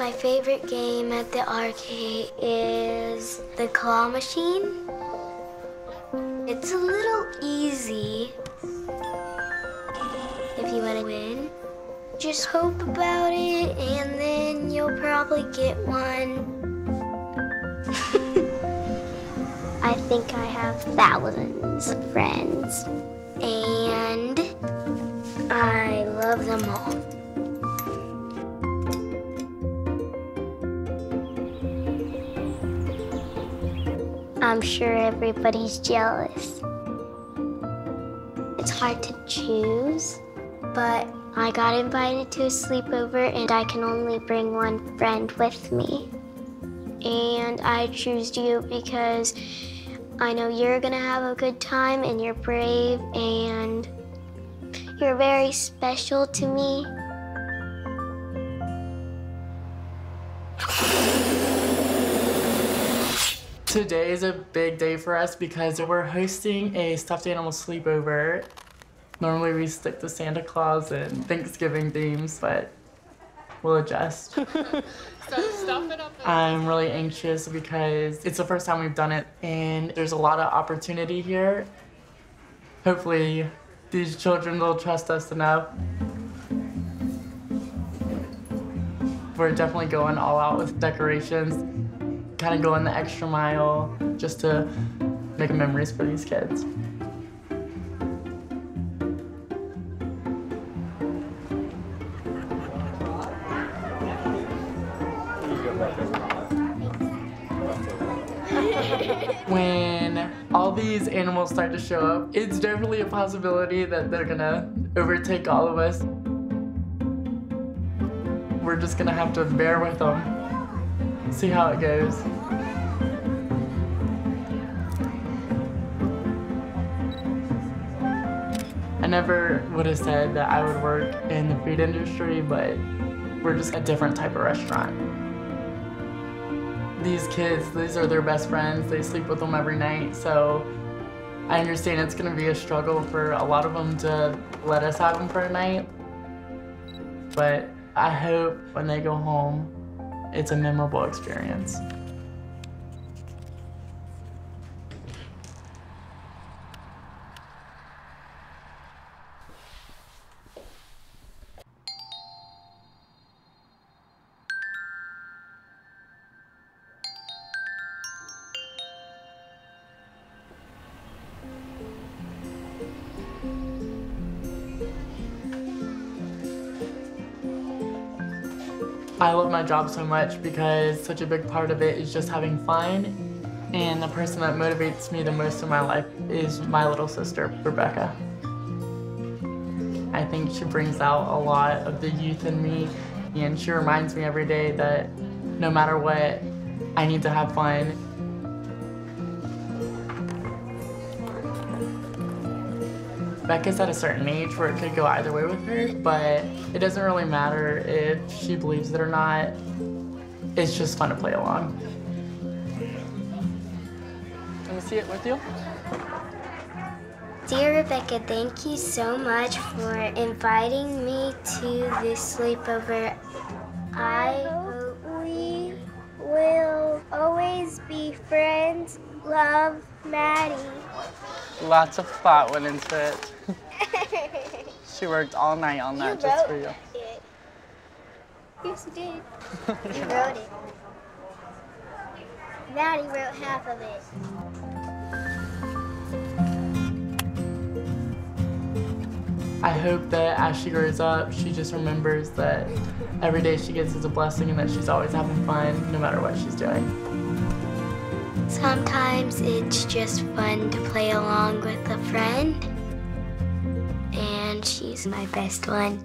My favorite game at the arcade is the claw machine. It's a little easy if you want to win. Just hope about it and then you'll probably get one. I think I have thousands of friends and I love them all. I'm sure everybody's jealous. It's hard to choose, but I got invited to a sleepover and I can only bring one friend with me. And I choose you because I know you're gonna have a good time and you're brave and you're very special to me. Today is a big day for us because we're hosting a stuffed animal sleepover. Normally we stick to Santa Claus and Thanksgiving themes, but we'll adjust. I'm really anxious because it's the first time we've done it and there's a lot of opportunity here. Hopefully these children will trust us enough. We're definitely going all out with decorations. Kind of going the extra mile just to make memories for these kids. When all these animals start to show up, it's definitely a possibility that they're gonna overtake all of us. We're just gonna have to bear with them. See how it goes. I never would have said that I would work in the food industry, but we're just a different type of restaurant. These kids, these are their best friends. They sleep with them every night, so I understand it's gonna be a struggle for a lot of them to let us have them for a night. But I hope when they go home, it's a memorable experience. I love my job so much because such a big part of it is just having fun. And the person that motivates me the most in my life is my little sister, Rebecca. I think she brings out a lot of the youth in me, and she reminds me every day that no matter what, I need to have fun. Becca's at a certain age where it could go either way with her, but it doesn't really matter if she believes it or not. It's just fun to play along. Can we see it with you? Dear Rebecca, thank you so much for inviting me to this sleepover. I hope we will always be friends. Love, Maddie. Lots of thought went into it. She worked all night on that just for you. It. Yes, you did. You wrote it. Maddie wrote half of it. I hope that as she grows up, she just remembers that every day she gets is a blessing and that she's always having fun no matter what she's doing. Sometimes it's just fun to play along with a friend, and she's my best one.